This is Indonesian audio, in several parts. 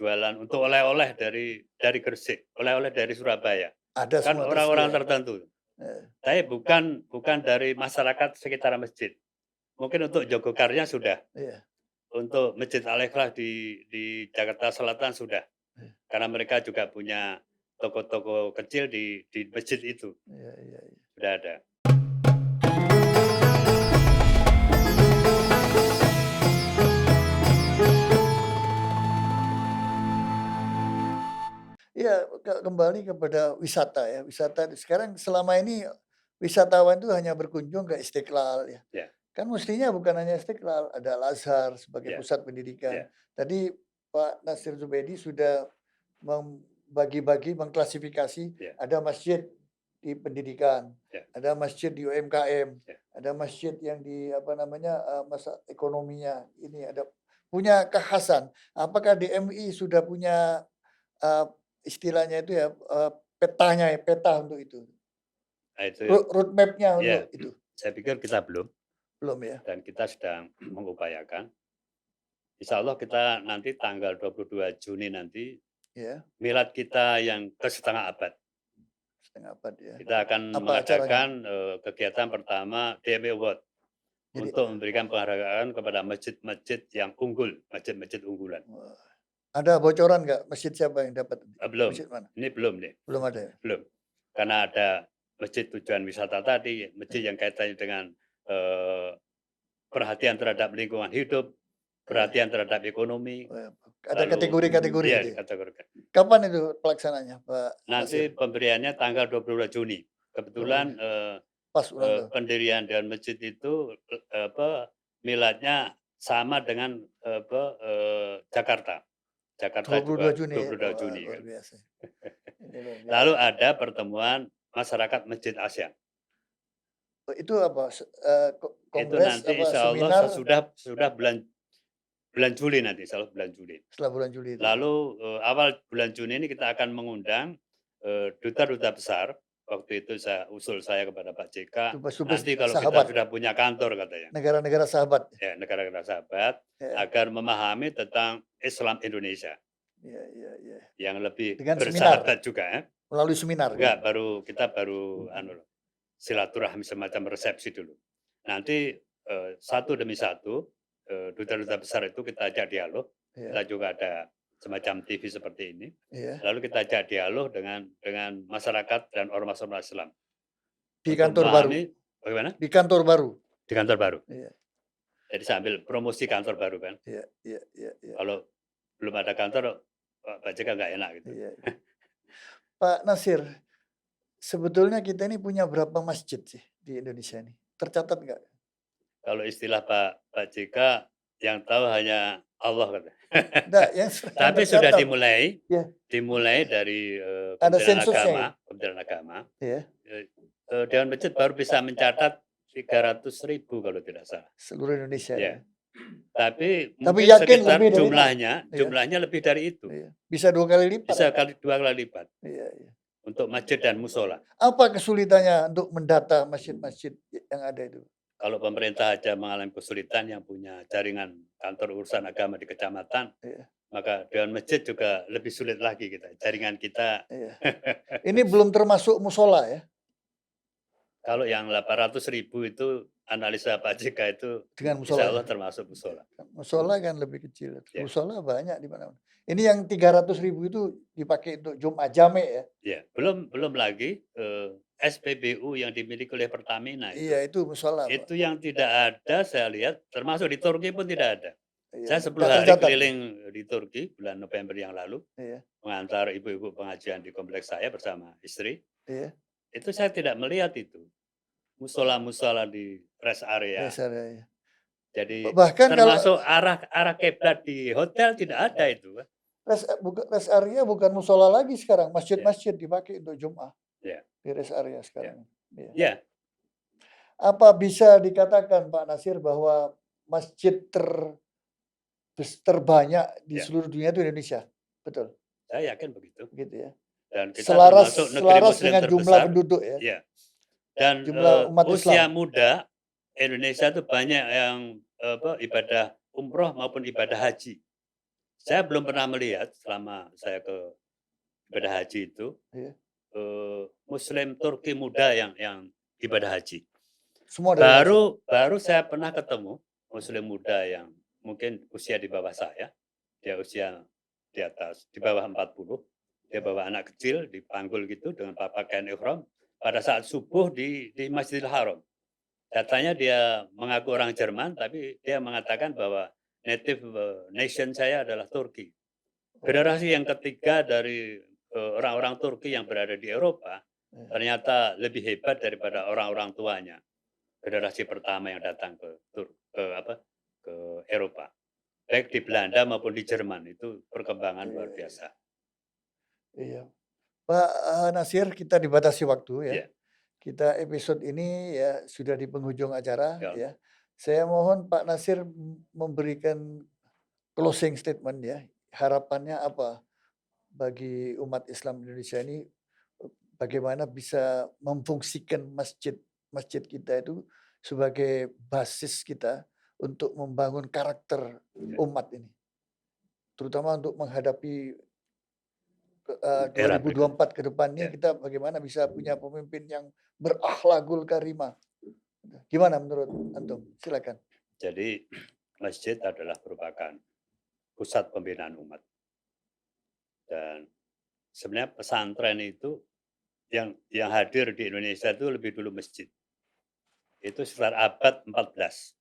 jualan untuk oleh-oleh dari Gresik, oleh-oleh dari Surabaya. Ada Kan semua orang-orang tersedia. tertentu. Heeh. Tapi bukan dari masyarakat sekitar masjid. Mungkin untuk Jogokarinya sudah, Iya, untuk Masjid Al-Ikhlas di Jakarta Selatan sudah. iya, Karena mereka juga punya toko-toko kecil di masjid itu, iya, iya, iya. sudah ada. Iya, kembali kepada wisata ya, wisata sekarang selama ini wisatawan itu hanya berkunjung ke Istiqlal ya. Ya, Kan mestinya bukan hanya Istiqlal, ada Al-Azhar sebagai ya, pusat pendidikan. ya, Tadi Pak Nasir Zubaidi sudah membagi-bagi, mengklasifikasi, ya, ada masjid di pendidikan, ya, ada masjid di UMKM, ya. ada masjid yang di apa namanya, masa ekonominya, ini ada punya kekhasan. Apakah DMI sudah punya, eee, istilahnya itu ya, petanya ya, peta untuk itu? Nah itu Road map-nya untuk ya, itu? saya pikir kita belum Belum ya? dan kita sedang mengupayakan. Insya Allah kita nanti tanggal 22 Juni nanti, Ya, milad kita yang ke setengah abad. setengah abad ya. Kita akan Apa acaranya? mengadakan, kegiatan pertama DMI Award Jadi untuk memberikan penghargaan kepada masjid-masjid yang unggul, masjid-masjid unggulan. wah, ada bocoran nggak masjid siapa yang dapat nanti? Belum, Masjid mana? ini belum nih, Belum ada ya? belum. Karena ada masjid tujuan wisata tadi, masjid Iya, yang kaitannya dengan, eee, perhatian terhadap lingkungan hidup, iya. perhatian terhadap ekonomi, Oh ya, ada lalu kategori-kategori ya itu ya? dikategorikan. Kapan itu pelaksananya, Pak Nasir? Nanti pemberiannya tanggal 22 Juni. 20 Kebetulan, pas ulang tahun. pendirian dan masjid itu, miladnya sama dengan, Jakarta. Jakarta 22 juga Juni ya? 22 Wah, Juni luar kan. biasa. Ini luar Lalu biasa. ada pertemuan masyarakat Masjid Asia. Oh, itu apa? Itu Kongres nanti apa insya Allah seminar sesudah bulan bulan Juli nanti, insya Allah bulan Juli. setelah bulan Juli itu ya? Lalu, awal bulan Juni ini kita akan mengundang, duta-duta besar. Waktu itu saya kepada Pak JK, Dubes-dubes nanti kalau kita sahabat, sudah punya kantor katanya, negara-negara sahabat. ya negara-negara sahabat, Ya, agar memahami tentang Islam Indonesia iya, iya, iya. yang lebih Dengan seminar, bersahabat juga ya. melalui seminar kan? Enggak, kita baru anu loh, silaturahmi semacam resepsi dulu. Nanti, satu demi satu, duta-duta besar itu kita ajak dialog. Iya, Kita juga ada semacam TV seperti ini. iya. Lalu kita ajak dialog dengan masyarakat dan ormas-ormas Islam Di untuk kantor baru, memahami bagaimana? di kantor baru. Di kantor baru. Iya, Jadi sambil promosi kantor baru kan. iya, iya, iya, iya, Kalau belum ada kantor, Pak JK nggak enak gitu. iya. Pak Nasir, sebetulnya kita ini punya berapa masjid sih di Indonesia ini? Tercatat nggak? Kalau istilah Pak JK, yang tahu hanya Allah katanya. Nggak, yang yang Tapi sudah tercatat. Ya, dimulai dari, ada sensusnya itu. Kementerian Agama, Ya, Dewan Masjid baru bisa mencatat 300.000 kalau tidak salah. seluruh Indonesia ya. Ya, tapi Tapi mungkin yakin sekitar lebih dari itu? Iya, jumlahnya lebih dari itu. iya. Bisa 2 kali lipat Bisa ya? 2 kali lipat Iya, iya. untuk masjid dan musola. Apa kesulitannya untuk mendata masjid-masjid yang ada itu? Kalau pemerintah aja mengalami kesulitan yang punya jaringan kantor urusan agama di kecamatan, Iya, maka Dewan Masjid juga lebih sulit lagi kita, jaringan kita. iya. Ini belum termasuk musola ya? Kalau yang 800.000 itu analisa Pak JK itu Dengan insya musolanya? Allah termasuk musola. Musola kan lebih kecil, Ya, musola banyak di mana-mana. Ini yang 300.000 itu dipakai untuk Jumat Jame ya? ya. Belum lagi, SPBU yang dimiliki oleh Pertamina Iya, itu musola, Pak. itu yang tidak ada saya lihat, termasuk di Turki pun tidak ada. Iya, Saya 10 nggak hari tercatat ya? keliling di Turki bulan November yang lalu, Iya, mengantar ibu-ibu pengajian di kompleks saya bersama istri, iya, itu saya tidak melihat itu, musola-musola di rest area. rest area ya. Jadi Bahkan kalau termasuk arah arah kiblat di hotel tidak ada itu kan. rest area bukan musola lagi sekarang, Ya, masjid-masjid dipakai untuk Jumat ya, di rest area ya. sekarang. Iya. Ya, Apa bisa dikatakan Pak Nasir bahwa masjid terbanyak di ya, seluruh dunia itu Indonesia? Betul, saya yakin begitu. begitu ya? Dan kita Selaras termasuk negeri selaras muslim dengan jumlah terbesar. penduduk ya, Ya. Dan, jumlah umat usia Islam. muda Indonesia itu banyak yang, ibadah umroh maupun ibadah haji. Saya belum pernah melihat selama saya ke ibadah haji itu, Iya. Muslim Turki muda yang ibadah haji. Semua dari Aceh? Baru saya pernah ketemu Muslim muda yang mungkin usia di bawah saya, dia usia di atas, di bawah 40, dia bawa anak kecil dipanggul gitu dengan pakaian ihram pada saat subuh di Masjidil Haram. Katanya dia mengaku orang Jerman, tapi dia mengatakan bahwa native nation saya adalah Turki. Generasi yang ketiga dari orang-orang Turki yang berada di Eropa Iya. ternyata lebih hebat daripada orang-orang tuanya. Generasi pertama yang datang ke Eropa. Baik di Belanda maupun di Jerman itu perkembangan Iya luar iya. biasa. Iya. Pak, Nasir, kita dibatasi waktu ya. Iya, Kita episode ini ya sudah di penghujung acara ya. ya. Saya mohon Pak Nasir memberikan closing statement ya. Harapannya apa bagi umat Islam Indonesia ini, bagaimana bisa memfungsikan masjid kita itu sebagai basis kita untuk membangun karakter Ya. umat ini, terutama untuk menghadapi Era berikut. 2024 ke depan ini Ya. kita bagaimana bisa punya pemimpin yang berakhlakul karimah. Gimana menurut antum? Silakan. Jadi masjid adalah merupakan pusat pembinaan umat. Dan sebenarnya pesantren itu yang hadir di Indonesia itu lebih dulu masjid. Itu sekitar abad 14.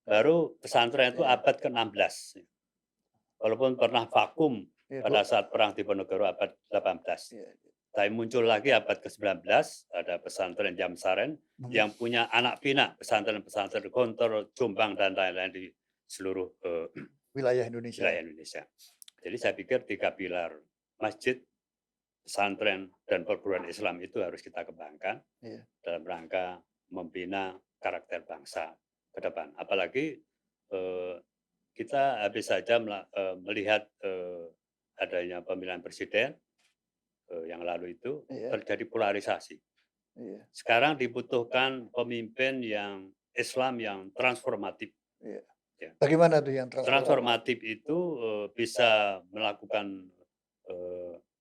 Baru pesantren itu Iya. abad ke-16. Walaupun pernah vakum Iya, pada saat perang Diponegoro abad 18. iya. Tapi muncul lagi abad ke-19, ada pesantren Jamsaren yang punya anak pinak pesantren-pesantren Gontor, Jombang, dan lain-lain di seluruh Wilayah Indonesia. wilayah Indonesia. Jadi saya pikir 3 pilar masjid, pesantren, dan perguruan Islam itu harus kita kembangkan Iya. dalam rangka membina karakter bangsa ke depan. Apalagi kita habis saja melihat adanya pemilihan presiden yang lalu itu Iya. terjadi polarisasi. Iya. Sekarang dibutuhkan pemimpin yang Islam yang transformatif. Iya. Ya. Bagaimana tuh yang transformatif? Transformatif itu bisa melakukan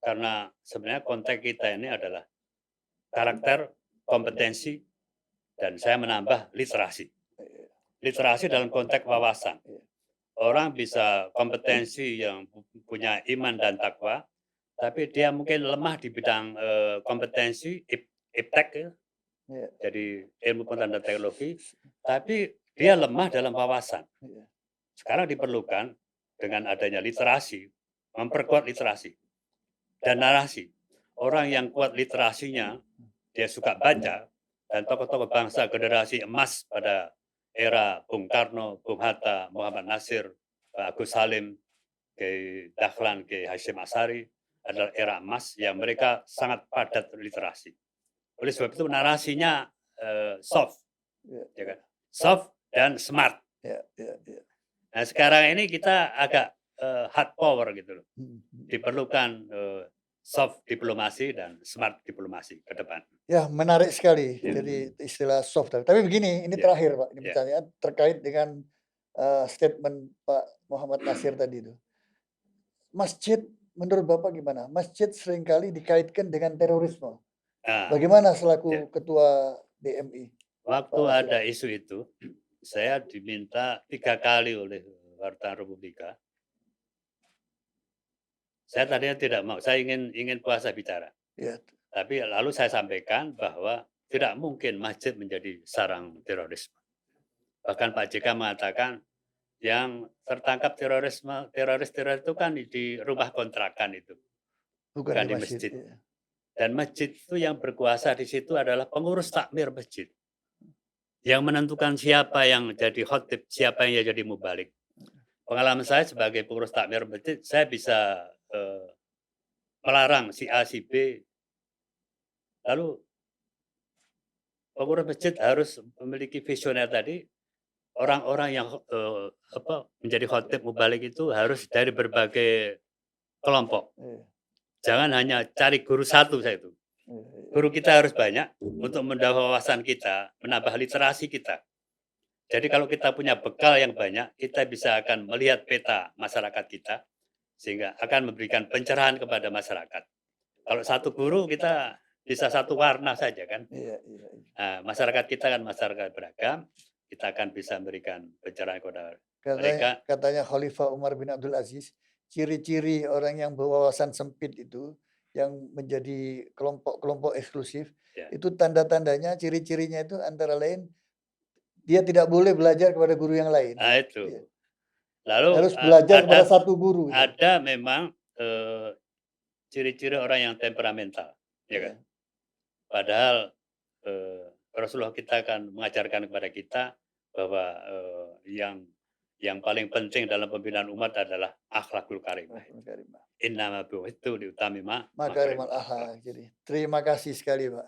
karena sebenarnya konteks kita ini adalah karakter, kompetensi, dan saya menambah literasi. Iya. Literasi dalam konteks wawasan. Iya. Orang bisa kompetensi yang punya iman dan takwa, tapi dia mungkin lemah di bidang kompetensi iptek ya, Iya. jadi ilmu pengetahuan dan teknologi, tapi dia lemah dalam wawasan. Iya. Sekarang diperlukan dengan adanya literasi, memperkuat literasi dan narasi. Orang yang kuat literasinya, dia suka baca, dan tokoh-tokoh bangsa generasi emas pada era Bung Karno, Bung Hatta, Muhammad Nasir, Agus Salim, Kiai Dahlan, Kiai Hasyim Asy'ari adalah era emas yang mereka sangat padat literasi. Oleh sebab itu narasinya soft, Iya. ya kan? Soft dan smart. Iya. Iya. Iya. Nah sekarang ini kita agak hard power gitu loh. Mhm. Diperlukan soft diplomasi dan smart diplomasi ke depan. Ya, menarik sekali. Ya. Jadi istilah soft. Tapi begini, ini Ya. terakhir Pak, ini Ya. pertanyaan terkait dengan statement Pak Muhammad Nasir tadi itu. Masjid menurut Bapak gimana? Masjid seringkali dikaitkan dengan terorisme. Nah, Bagaimana ya. selaku ketua DMI? Waktu Pak Nasir. ada isu itu, saya diminta 3 kali oleh wartawan Republika. Saya tadinya tidak mau, saya ingin puasa bicara. Ya. Tapi lalu saya sampaikan bahwa tidak mungkin masjid menjadi sarang terorisme. Bahkan Pak JK mengatakan yang tertangkap teroris itu kan di rumah kontrakan itu, bukan di masjid. Ya. Dan masjid itu yang berkuasa di situ adalah pengurus takmir masjid. Yang menentukan siapa yang jadi khotib, siapa yang jadi mubalik. Pengalaman saya sebagai pengurus takmir masjid, saya bisa melarang si A, si B. Lalu pengurus masjid harus memiliki visioner tadi. Orang-orang yang menjadi khotib mubalik itu harus dari berbagai kelompok. Iya. Jangan hanya cari guru satu saya itu. Iya. Guru kita harus banyak untuk menambah wawasan kita, menambah literasi kita. Jadi kalau kita punya bekal yang banyak, kita bisa akan melihat peta masyarakat kita, sehingga akan memberikan pencerahan kepada masyarakat. Kalau satu guru kita bisa satu warna saja kan. Iya, iya, iya. Nah, masyarakat kita kan masyarakat beragam, kita akan bisa memberikan pencerahan kepada Katanya mereka. katanya Khalifah Umar bin Abdul Aziz, ciri-ciri orang yang berwawasan sempit itu, yang menjadi kelompok-kelompok eksklusif, Ya. itu tanda-tandanya, ciri-cirinya itu antara lain, dia tidak boleh belajar kepada guru yang lain. Nah itu. Iya. Lalu Harus belajar kepada ada satu guru itu. ada memang ciri-ciri orang yang temperamental, ya kan? Iya. Padahal Rasulullah kita akan mengajarkan kepada kita bahwa yang paling penting dalam pembinaan umat adalah akhlakul karimah. Rahimahul karimah. Innama bu'itsu liutamima Makarimal makarimul akhlak. akhlak. Jadi, terima kasih sekali, Pak.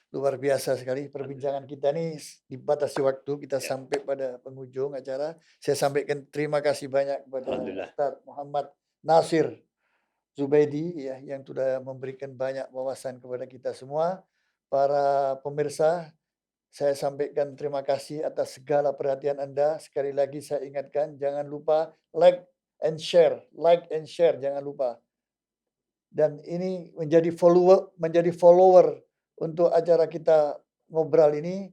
Luar biasa sekali perbincangan kita nih, dibatasi waktu, kita Ya, sampai pada penghujung acara. Saya sampaikan terima kasih banyak kepada alhamdulillah. Ustaz Muhammad Nasir Zubaidi ya, yang sudah memberikan banyak wawasan kepada kita semua. Para pemirsa, saya sampaikan terima kasih atas segala perhatian Anda. Sekali lagi saya ingatkan, jangan lupa like and share, jangan lupa. Dan ini menjadi follower untuk acara kita ngobrol ini.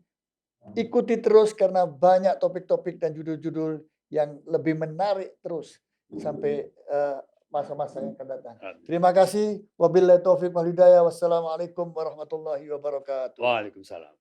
Ikuti terus karena banyak topik-topik dan judul-judul yang lebih menarik terus sampai masa-masa yang akan datang. Terima kasih. Wabillahi taufiq wal hidayah. Wassalamualaikum warahmatullahi wabarakatuh. Waalaikumsalam.